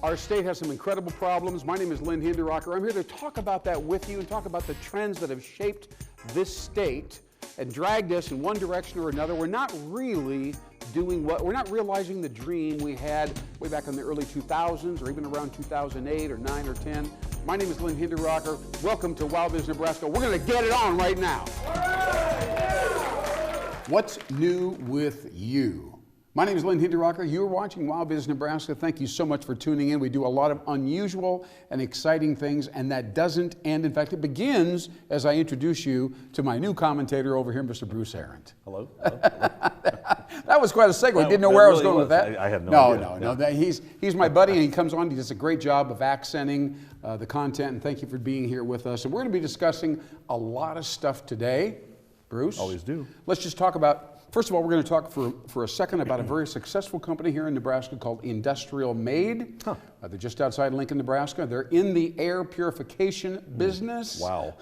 Our state has some incredible problems. My name is Lynn Hinderrocker. I'm here to talk about that with you and talk about the trends that have shaped this state and dragged us in one direction or another. We're not really we're not realizing the dream we had way back in the early 2000s or even around 2008 or 9 or 10. My name is Lynn Hinderrocker. Welcome to WowBiz Nebraska. We're going to get it on right now. What's new with you? My name is Lynn Hinderrocker. You're watching WowBiz Nebraska. Thank you so much for tuning in. We do a lot of unusual and exciting things, and that doesn't end. In fact, it begins as I introduce you to my new commentator over here, Mr. Bruce Arendt. Hello. That was quite a segue. Didn't know where I was going with that. I have no idea. No. He's my buddy, and he comes on. He does a great job of accenting the content, and thank you for being here with us. And we're going to be discussing a lot of stuff today. Bruce? Always do. Let's just talk about, first of all, we're going to talk for a second about a very successful company here in Nebraska called Industrial Made. Huh. They're just outside Lincoln, Nebraska. They're in the air purification business. Wow.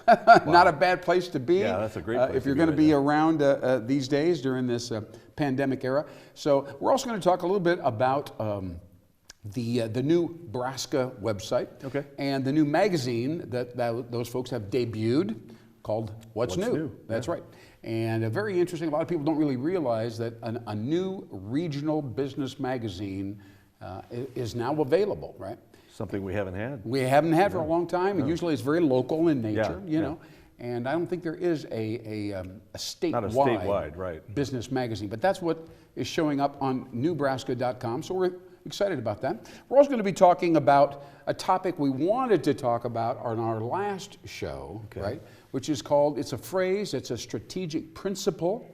Not a bad place to be. Yeah, that's a great place if you're going to be around these days during this pandemic era. So we're also going to talk a little bit about the new Nebraska website, okay, and the new magazine that those folks have debuted called What's New? That's right. And very interesting. A lot of people don't really realize that a new regional business magazine is now available, right? Something we haven't had. We haven't had for a long time. And usually it's very local in nature, you know. Yeah. And I don't think there is a statewide, not a statewide, right, business magazine. But that's what is showing up on newbraska.com. So we're excited about that. We're also going to be talking about a topic we wanted to talk about on our last show, right? Which is called, it's a phrase, it's a strategic principle.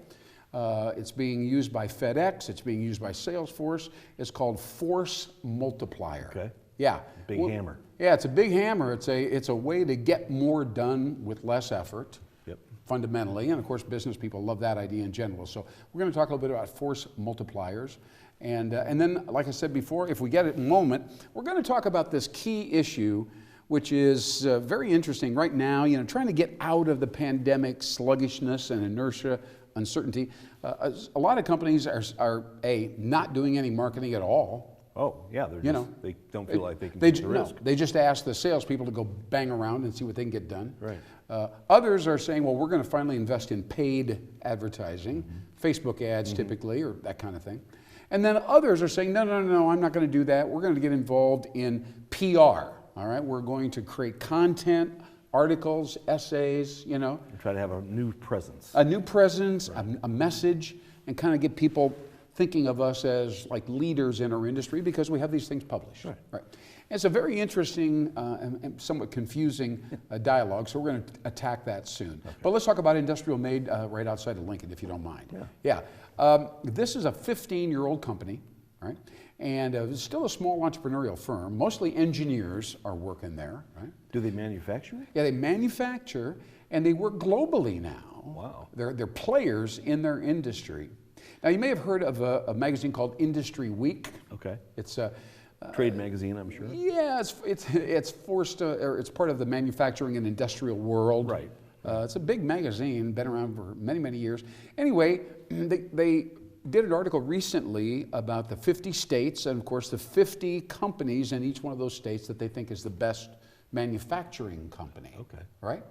It's being used by FedEx, it's being used by Salesforce. It's called force multiplier. Okay. Yeah. Big hammer. Yeah, it's a big hammer. It's a way to get more done with less effort. Yep. Fundamentally, and of course business people love that idea in general. So we're going to talk a little bit about force multipliers. And then, like I said before, if we get it in a moment, we're going to talk about this key issue, which is very interesting right now, you know, trying to get out of the pandemic sluggishness and inertia, uncertainty. A lot of companies are not doing any marketing at all. Oh, yeah, they don't feel like they can take the risk. They just ask the salespeople to go bang around and see what they can get done. Right. Others are saying, well, we're going to finally invest in paid advertising, Facebook ads typically, or that kind of thing. And then others are saying, no, I'm not going to do that. We're going to get involved in PR, all right? We're going to create content, articles, essays, you know. And try to have a new presence. A new presence, a message, and kind of get people thinking of us as like leaders in our industry because we have these things published. Right. And it's a very interesting and somewhat confusing dialogue, so we're going to attack that soon. Okay. But let's talk about Industrial Made right outside of Lincoln, if you don't mind. Yeah. This is a 15-year-old company, right? And it's still a small entrepreneurial firm. Mostly engineers are working there, right? Do they manufacture? Yeah, they manufacture, and they work globally now. Wow. They're players in their industry. Now, you may have heard of a magazine called Industry Week. Okay. It's a trade magazine, I'm sure. Yeah, it's part of the manufacturing and industrial world. Right. It's a big magazine, been around for many, many years. Anyway, they did an article recently about the 50 states and, of course, the 50 companies in each one of those states that they think is the best manufacturing company. Okay. Right?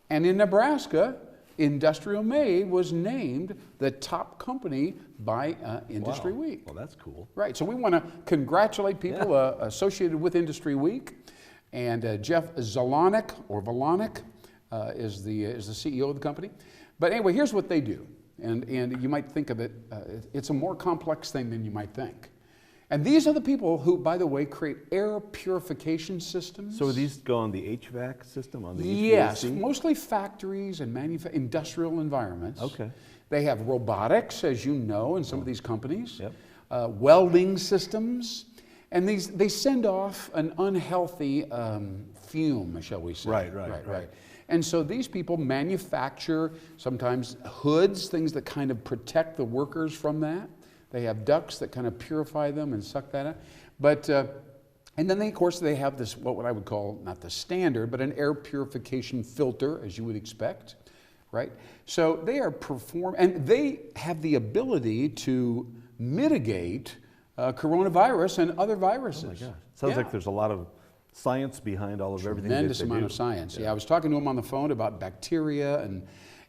And in Nebraska, Industrial Made was named the top company by Industry Week. Well, that's cool. Right, so we want to congratulate people associated with Industry Week. And Jeff Zalonik, or Volonik, is the CEO of the company. But anyway, here's what they do. And you might think of it, it's a more complex thing than you might think. And these are the people who, by the way, create air purification systems. So these go on the HVAC system, on the HVAC? Yes, mostly factories and industrial environments. Okay. They have robotics, as you know, in some of these companies. Yep. Welding systems. And they send off an unhealthy fume, shall we say. Right. And so these people manufacture sometimes hoods, things that kind of protect the workers from that. They have ducts that kind of purify them and suck that out. But, and then of course they have this, what I would call, not the standard, but an air purification filter, as you would expect, right? So they are and they have the ability to mitigate coronavirus and other viruses. Oh my gosh. Sounds like there's a lot of science behind all of everything. Tremendous amount of science. Yeah, I was talking to him on the phone about bacteria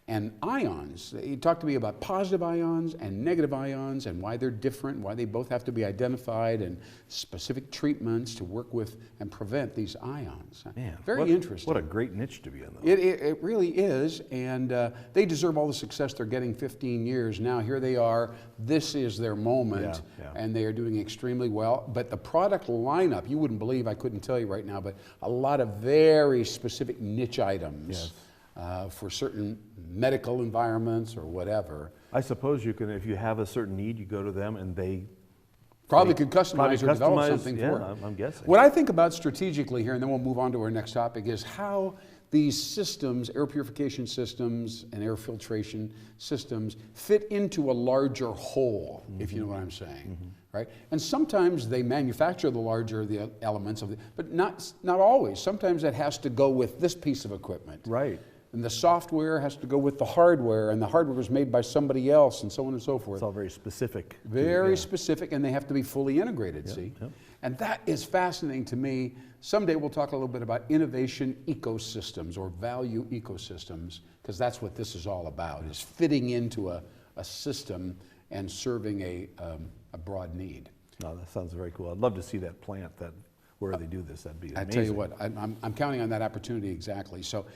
and ions. He talked to me about positive ions and negative ions and why they're different, why they both have to be identified, and specific treatments to work with and prevent these ions. Man, very interesting. What a great niche to be in, though. It really is, and they deserve all the success they're getting 15 years now. Here they are. This is their moment, and they are doing extremely well. But the product lineup, you wouldn't believe, I couldn't tell you right now, but a lot of very specific niche items. For certain medical environments or whatever. I suppose you can, if you have a certain need, you go to them and they could customize or develop something for it. I'm guessing. What I think about strategically here, and then we'll move on to our next topic, is how these systems, air purification systems and air filtration systems, fit into a larger whole, if you know what I'm saying. Right? And sometimes they manufacture the larger the elements of it, but not always. Sometimes it has to go with this piece of equipment. Right. And the software has to go with the hardware, and the hardware is made by somebody else, and so on and so forth. It's all very specific. Very specific, and they have to be fully integrated, see? And that is fascinating to me. Someday we'll talk a little bit about innovation ecosystems or value ecosystems, because that's what this is all about, is fitting into a system and serving a broad need. No, that sounds very cool. I'd love to see that plant where they do this. That'd be amazing. I tell you what, I'm counting on that opportunity exactly. So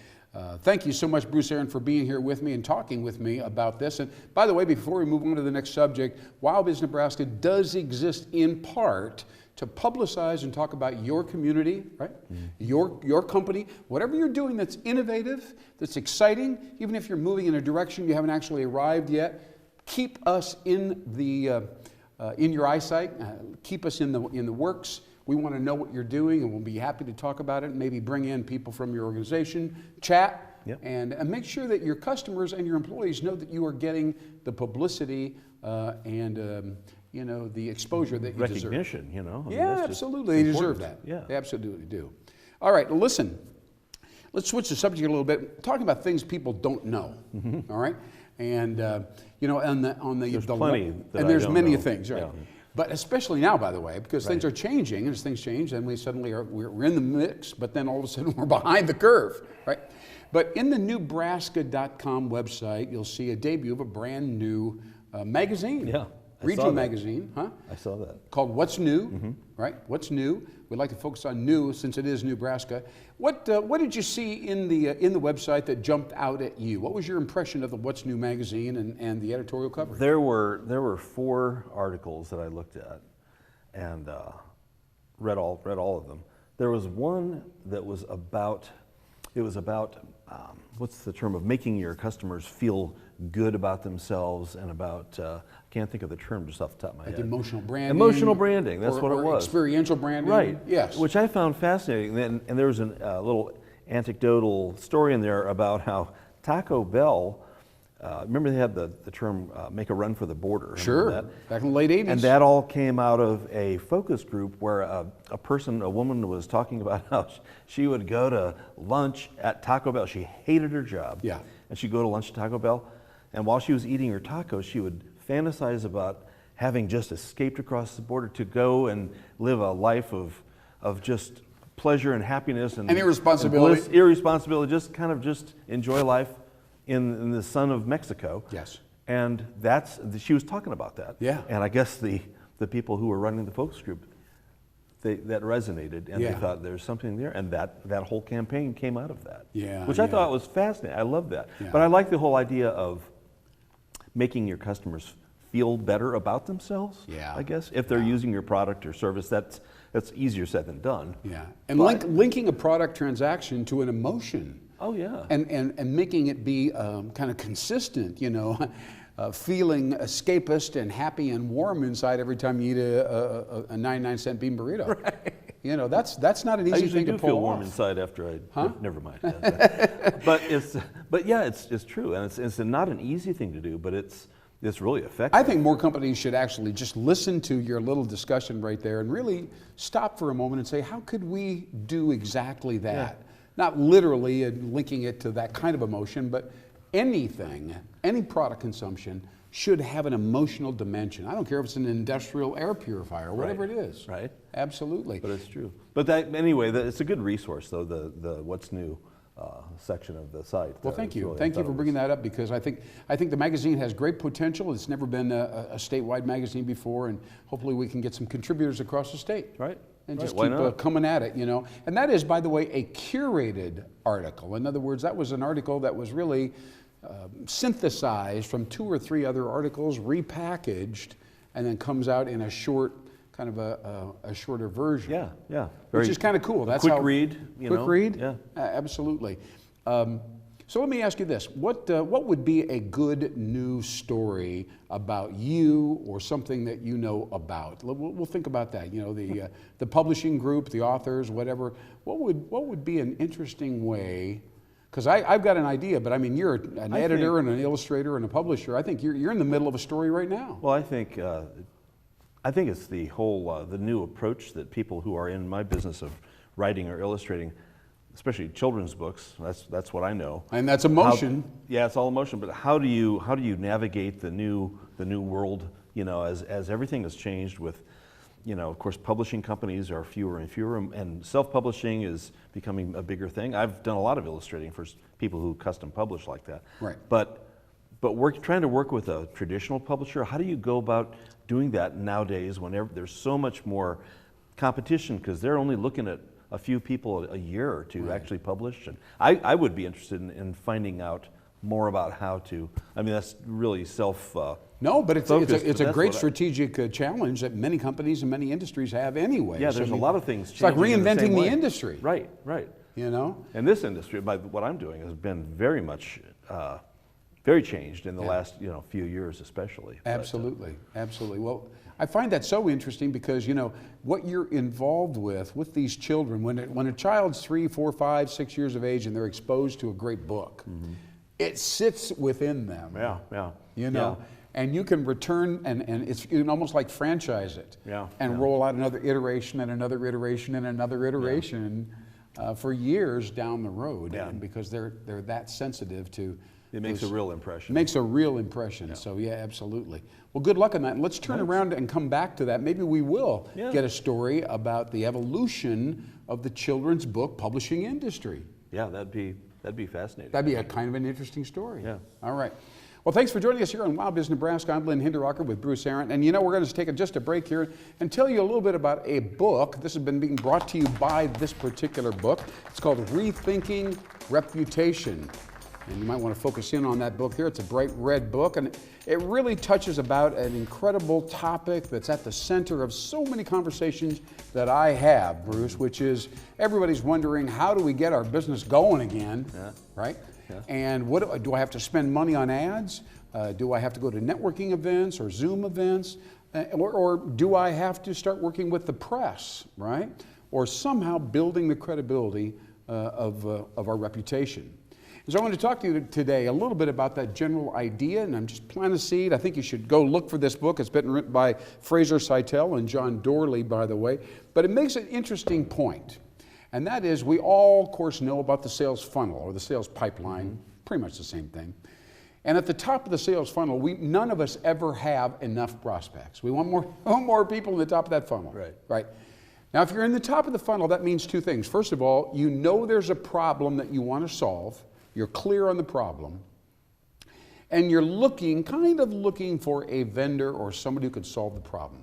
thank you so much, Bruce Aaron, for being here with me and talking with me about this. And by the way, before we move on to the next subject, WowBiz Nebraska does exist in part to publicize and talk about your community, right? Your company, whatever you're doing that's innovative, that's exciting, even if you're moving in a direction you haven't actually arrived yet, keep us in your eyesight, keep us in the works. We want to know what you're doing, and we'll be happy to talk about it, and maybe bring in people from your organization, chat, and make sure that your customers and your employees know that you are getting the publicity and the exposure that you deserve. Recognition, you know. Yeah, absolutely. They deserve that. Yeah. They absolutely do. All right, listen. Let's switch the subject a little bit. Talking about things people don't know. All right, and there's plenty, and there's many know. things, right? Yeah. But especially now, by the way, because things are changing, and as things change, then we suddenly we're in the mix, but then all of a sudden we're behind the curve, right? But in the Nebraska.com website, you'll see a debut of a brand new magazine. Yeah. Regional magazine, huh? I saw that. Called What's New, right? What's New? We'd like to focus on new since it is Nebraska. What did you see in the website that jumped out at you? What was your impression of the What's New magazine and the editorial cover? There were 4 articles that I looked at and read all of them. There was one that was about what's the term of making your customers feel good about themselves and about I can't think of the term just off the top of my head. Emotional branding. Emotional branding. That's what it was. Experiential branding. Right. Yes. Which I found fascinating. And there was a little anecdotal story in there about how Taco Bell. Remember they had the term "make a run for the border." Sure. Back in the late '80s. And that all came out of a focus group where a woman was talking about how she would go to lunch at Taco Bell. She hated her job. Yeah. And she'd go to lunch at Taco Bell, and while she was eating her tacos, she would fantasize about having just escaped across the border to go and live a life of just pleasure and happiness and irresponsibility. And bliss, irresponsibility, just enjoy life in the sun of Mexico. Yes. And she was talking about that. Yeah. And I guess the people who were running the focus group, that resonated, and they thought there's something there, and that whole campaign came out of that. Yeah. Which I thought was fascinating. I love that. Yeah. But I like the whole idea of making your customers feel better about themselves. Yeah. I guess if they're using your product or service, that's easier said than done. Yeah. And linking a product transaction to an emotion. Oh yeah. And making it be kind of consistent, feeling escapist and happy and warm inside every time you eat a 99-cent bean burrito. Right. That's not an easy thing to pull off. I usually do feel warm inside after I. Never mind. but it's true, and it's not an easy thing to do, but it's really effective. I think more companies should actually just listen to your little discussion right there and really stop for a moment and say, how could we do exactly that? Yeah. Not literally linking it to that kind of emotion, but any product consumption should have an emotional dimension. I don't care if it's an industrial air purifier or whatever it is. Right. Absolutely. But it's true. But that, anyway, it's a good resource, though, the What's New section of the site. Well, thank you. Really, Thank you for bringing that up, because I think the magazine has great potential. It's never been a statewide magazine before, and hopefully we can get some contributors across the state. Right. And just keep coming at it, you know. And that is, by the way, a curated article. In other words, that was an article that was really synthesized from 2 or 3 other articles, repackaged, and then comes out in a short, kind of a shorter version. Yeah, yeah. Which is kind of cool. That's quick read, you know. Quick read? Yeah. Absolutely. So let me ask you this. What would be a good news story about you, or something that you know about? We'll think about that. You know, the publishing group, the authors, whatever. What would be an interesting way? Because I've got an idea, but I mean, you're an editor and an illustrator and a publisher. I think you're in the middle of a story right now. Well, I think it's the whole the new approach that people who are in my business of writing or illustrating, especially children's books. That's what I know. And that's emotion. Yeah, it's all emotion. But how do you navigate the new world? You know, as everything has changed with, you know, of course, publishing companies are fewer and fewer, and self-publishing is becoming a bigger thing. I've done a lot of illustrating for people who custom publish like that. Right. But we're trying to work with a traditional publisher. How do you go about doing that nowadays, whenever there's so much more competition, because they're only looking at a few people a year or two actually publish? And I would be interested in finding out more about how to. I mean, that's really no, but it's a great strategic challenge that many companies and many industries have anyway. Yeah, there's a lot of things. It's like reinventing the industry. Right, right. You know, and this industry, by what I'm doing, has been very much very changed in the last few years, especially. Absolutely, absolutely. Well, I find that so interesting, because what you're involved with these children, when a child's 3, 4, 5, 6 years of age and they're exposed to a great book, it sits within them. Yeah, yeah. You know. Yeah. And you can return, and you can almost like franchise it, and roll out another iteration and another iteration and another iteration for years down the road, and because they're that sensitive to. It makes a real impression. Makes a real impression. Yeah. So yeah, absolutely. Well, good luck on that. And let's turn around and come back to that. Maybe we will get a story about the evolution of the children's book publishing industry. Yeah, that'd be fascinating. That'd be a kind of an interesting story. Yeah. All right. Well, thanks for joining us here on WowBiz Nebraska. I'm Lynn Hinderrocker with Bruce Arendt. And we're going to take just a break here and tell you a little bit about a book. This has been being brought to you by this particular book. It's called Rethinking Reputation. And you might want to focus in on that book here. It's a bright red book, and it really touches about an incredible topic that's at the center of so many conversations that I have, Bruce, which is everybody's wondering, how do we get our business going again, right? Yeah. And what do I have to spend money on ads? Do I have to go to networking events or Zoom events? Or do I have to start working with the press, right? Or somehow building the credibility of our reputation. So I want to talk to you today a little bit about that general idea, and I'm just planting a seed. I think you should go look for this book. It's been written by Fraser Seitel and John Dorley, by the way. But it makes an interesting point, and that is we all, of course, know about the sales funnel or the sales pipeline, pretty much the same thing. And at the top of the sales funnel, none of us ever have enough prospects. We want more people in the top of that funnel. Right. Now, if you're in the top of the funnel, that means 2 things. First of all, you know there's a problem that you want to solve. You're clear on the problem, and you're kind of looking for a vendor or somebody who could solve the problem.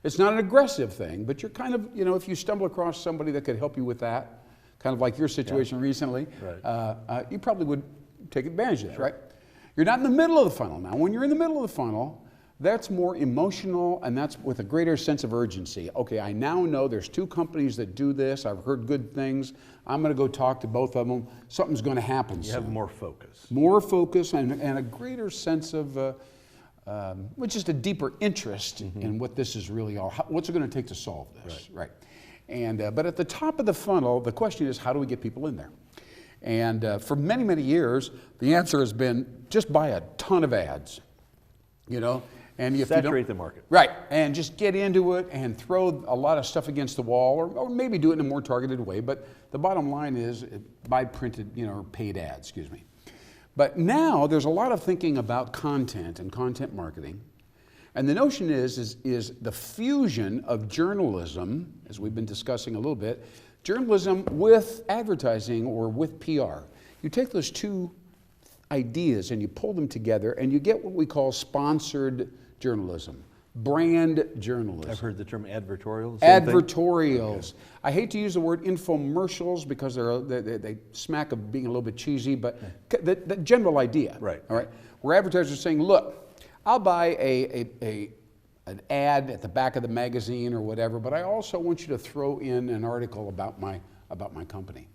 It's not an aggressive thing, but you're kind of, if you stumble across somebody that could help you with that, kind of like your situation recently, you probably would take advantage of that, right? You're not in the middle of the funnel. Now, when you're in the middle of the funnel, that's more emotional, and that's with a greater sense of urgency. Okay, I now know there's 2 companies that do this. I've heard good things. I'm going to go talk to both of them. Something's going to happen soon. You have more focus. More focus and a greater sense of, just a deeper interest in what this is really all. What's it going to take to solve this? Right. And but at the top of the funnel, the question is, how do we get people in there? And for many, many years, the answer has been just buy a ton of ads. And if saturate the market. Right, and just get into it and throw a lot of stuff against the wall, or maybe do it in a more targeted way. But the bottom line is buy printed, or paid ads, But now there's a lot of thinking about content and content marketing. And the notion is the fusion of journalism, as we've been discussing a little bit, journalism with advertising or with PR. You take those two ideas and you pull them together and you get what we call sponsored journalism, brand journalism. I've heard the term advertorials. Advertorials. Okay. I hate to use the word infomercials because they smack of being a little bit cheesy, but the general idea. Right. All right. Where advertisers are saying, look, I'll buy an ad at the back of the magazine or whatever, but I also want you to throw in an article about my company.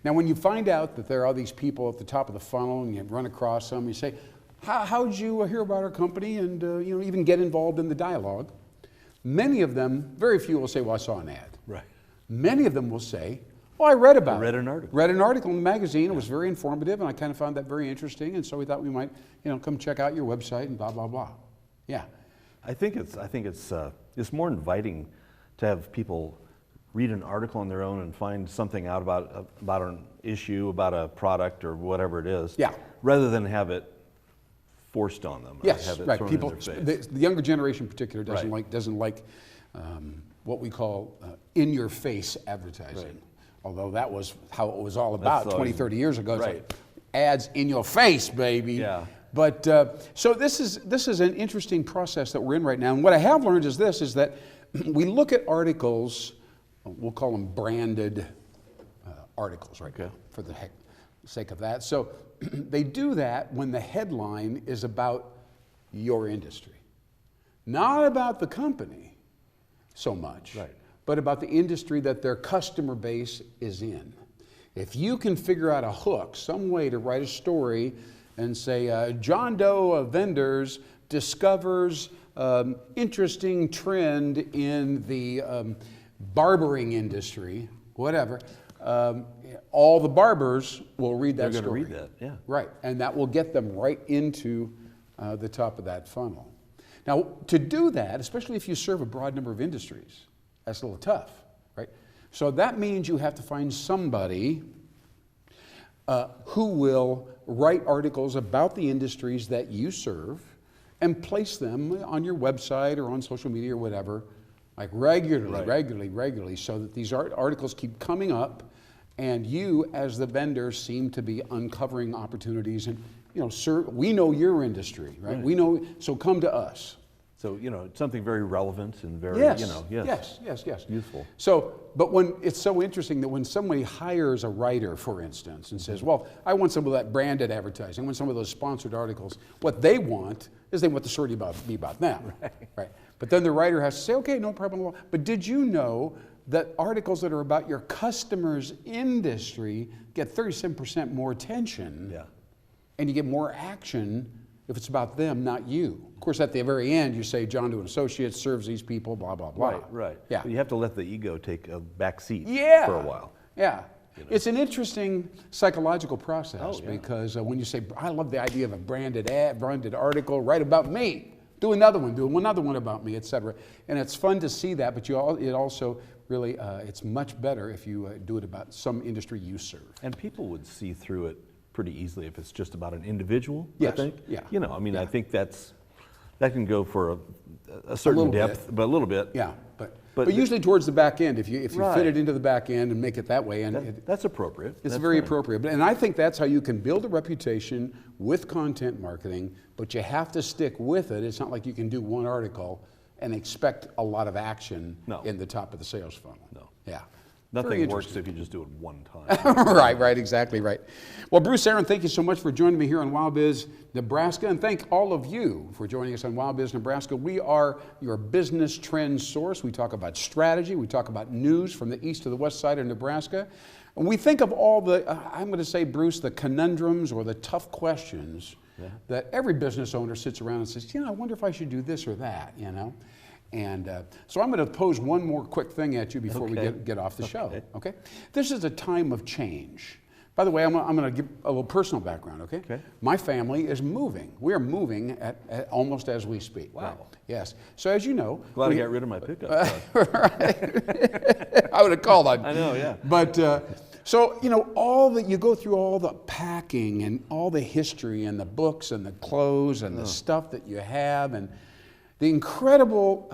Now, when you find out that there are these people at the top of the funnel and you run across them, you say, how did you hear about our company, and even get involved in the dialogue? Many of them, very few will say, well, I saw an ad. Right. Many of them will say, well, I read about it. Read an article. Read an article in the magazine. It was very informative, and I kind of found that very interesting, and so we thought we might, come check out your website and blah, blah, blah. Yeah. I think it's more inviting to have people read an article on their own and find something out about an issue, about a product or whatever it is. Yeah. Rather than have it forced on them. Yes, have it right. thrown People, in their face. the younger generation in particular doesn't Right. like what we call in-your-face advertising. Right. Although that was how it was all about 20, 30 years ago. It's Right. like, ads in your face, baby. Yeah. But so this is an interesting process that we're in right now. And what I have learned is that we look at articles, we'll call them branded articles right now, for the sake of that. So they do that when the headline is about your industry, not about the company so much, right, but about the industry that their customer base is in. If you can figure out a hook, some way to write a story and say, John Doe Vendors discovers interesting trend in the barbering industry, whatever, all the barbers will read that story. They're going to read that, yeah. Right, and that will get them right into the top of that funnel. Now, to do that, especially if you serve a broad number of industries, that's a little tough, right? So that means you have to find somebody who will write articles about the industries that you serve and place them on your website or on social media or whatever, like regularly, so that these articles keep coming up, and you, as the vendor, seem to be uncovering opportunities. And sir, we know your industry, right? We know, so come to us. So it's something very relevant and very Yes. Useful. So, but when it's so interesting that when somebody hires a writer, for instance, and says, well, I want some of that branded advertising, I want some of those sponsored articles, what they want is they want the story be about them. Right. But then the writer has to say, okay, no problem. But did you know that articles that are about your customer's industry get 37% more attention? Yeah. And you get more action if it's about them, not you. Of course, at the very end, you say, John Doe & Associates serves these people, blah, blah, blah. Right. Yeah. But you have to let the ego take a back seat for a while. Yeah. It's an interesting psychological process. Oh, yeah. Because when you say, I love the idea of a branded article, write about me, do another one about me, etc. And it's fun to see that, but it also really, it's much better if you do it about some industry you serve. And people would see through it pretty easily if it's just about an individual, Yes. I think. Yeah. I think that can go for a certain depth, but a little bit. Yeah, but usually towards the back end, if you Right. fit it into the back end and make it that way. And That's appropriate. it's That's very fine. appropriate. And I think that's how you can build a reputation with content marketing, but you have to stick with it. It's not like you can do one article and expect a lot of action in the top of the sales funnel. No. Yeah. Nothing works if you just do it one time. Right, exactly right. Well, Bruce Aaron, thank you so much for joining me here on WowBiz Nebraska, and thank all of you for joining us on WowBiz Nebraska. We are your business trend source. We talk about strategy, we talk about news from the east to the west side of Nebraska, and we think of all the, I'm going to say, Bruce, the conundrums or the tough questions that every business owner sits around and says, I wonder if I should do this or that, And so I'm going to pose one more quick thing at you before we get off the show. Okay? This is a time of change. By the way, I'm going to give a little personal background. Okay? My family is moving. We are moving at almost as we speak. Wow. Right? Yes. So as you know, Glad I got rid of my pickup. Right. I would have called on. I know, yeah. But So, you know, all that you go through, all the packing and all the history and the books and the clothes and the stuff that you have, and the incredible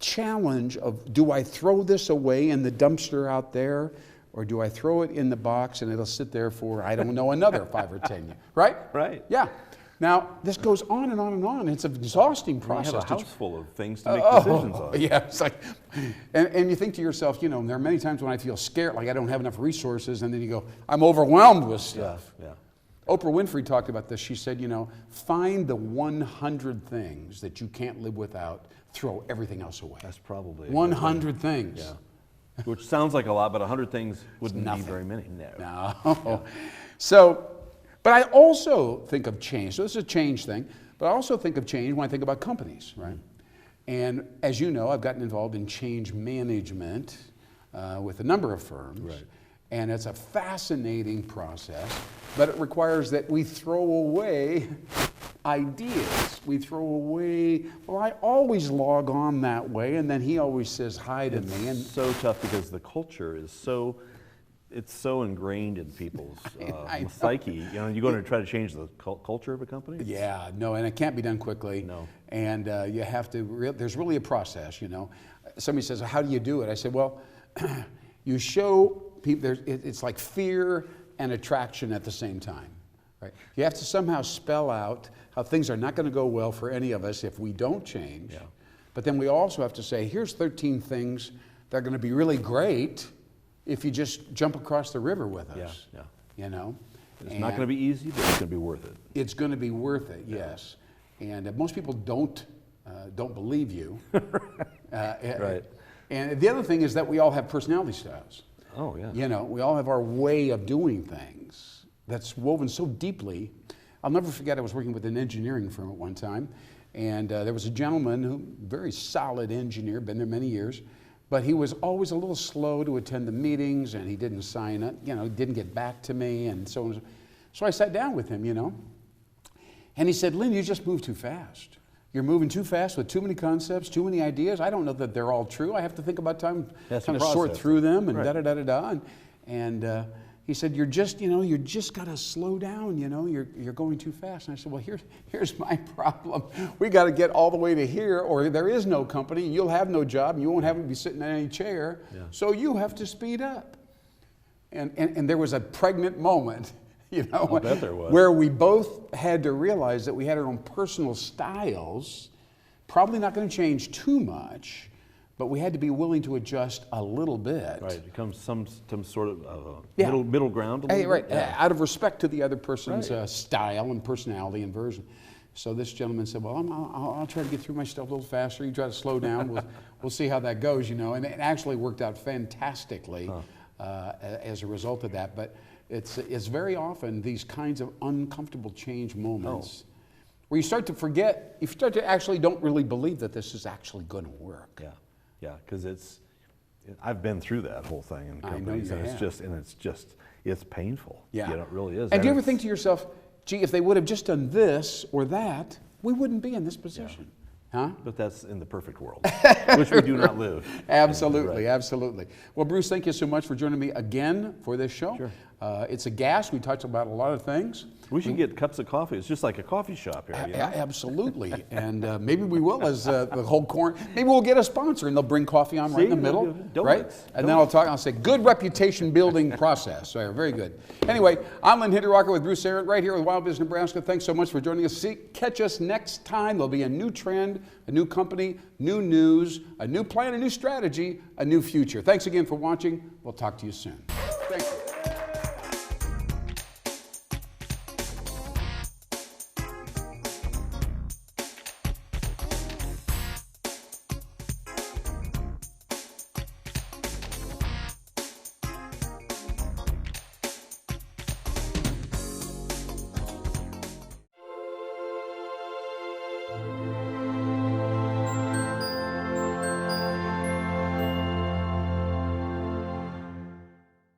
challenge of, do I throw this away in the dumpster out there, or do I throw it in the box and it'll sit there for, I don't know, another 5 or 10 years, right? Right. Yeah. Now, this goes on and on and on. It's an exhausting process. You have a house full of things to make decisions on. Yeah, it's like, and you think to yourself, you know, there are many times when I feel scared, like I don't have enough resources, and then you go, I'm overwhelmed with stuff. Yeah. Oprah Winfrey talked about this. She said, you know, find the 100 things that you can't live without, throw everything else away. That's probably 100 things. Yeah. Which sounds like a lot, but 100 things wouldn't be very many. No. Yeah. So, but I also think of change. So this is a change thing, but I also think of change when I think about companies, right? And as you know, I've gotten involved in change management with a number of firms. Right. And it's a fascinating process, but it requires that we throw away ideas. We throw away, well, I always log on that way, and then he always says hi to me. And so tough because the culture is so, it's so ingrained in people's psyche. You know, you go to try to change the culture of a company? Yeah, no, and it can't be done quickly. No. And you have to, there's really a process, you know. Somebody says, how do you do it? I said, well, you show people, it's like fear and attraction at the same time, right? You have to somehow spell out how things are not going to go well for any of us if we don't change. Yeah. But then we also have to say, here's 13 things that are going to be really great if you just jump across the river with us. Yeah. You know? It's not going to be easy, but it's going to be worth it. It's going to be worth it, yes. And most people don't believe you. Right. And the other thing is that we all have personality styles. Oh, yeah. You know, we all have our way of doing things that's woven so deeply. I'll never forget, I was working with an engineering firm at one time, and there was a gentleman who, very solid engineer, been there many years, but he was always a little slow to attend the meetings, and he didn't sign it, you know, didn't get back to me, and so on. So I sat down with him, you know, and he said, Lynn, you just move too fast. You're moving too fast with too many concepts, too many ideas. I don't know that they're all true. I have to think about time, kind of sort through them, and da-da-da-da-da. And he said, you're just, you know, you just got to slow down, you know, you're going too fast. And I said, well, here's my problem. We got to get all the way to here, or there is no company, and you'll have no job, and you won't have to be sitting in any chair. Yeah. So you have to speed up. And there was a pregnant moment, you know, I bet there was. where we both had to realize that we had our own personal styles, probably not going to change too much, but we had to be willing to adjust a little bit. Right, it becomes some sort of middle ground a little right. bit. Yeah. Out of respect to the other person's style and personality and version. So this gentleman said, well, I'll try to get through my stuff a little faster. You try to slow down. We'll see how that goes, you know. And it actually worked out fantastically as a result of that. But it's very often these kinds of uncomfortable change moments where you start to forget, you start to actually don't really believe that this is actually going to work. Yeah, because I've been through that whole thing in companies, and it's painful. Yeah, you know, it really is. And do you ever think to yourself, gee, if they would have just done this or that, we wouldn't be in this position? Huh? But that's in the perfect world, which we do not live. Absolutely, absolutely. Well, Bruce, thank you so much for joining me again for this show. Sure. It's a gas. We talked about a lot of things. We should get cups of coffee. It's just like a coffee shop here. You know? Absolutely. And maybe we will as the whole maybe we'll get a sponsor and they'll bring coffee on right in the middle. Right? And then I'll say, good reputation building process. So, very good. Anyway, I'm Lynn Hinderrocker with Bruce Aaron right here with WowBiz Nebraska. Thanks so much for joining us. Catch us next time. There'll be a new trend, a new company, new news, a new plan, a new strategy, a new future. Thanks again for watching. We'll talk to you soon. Thank you.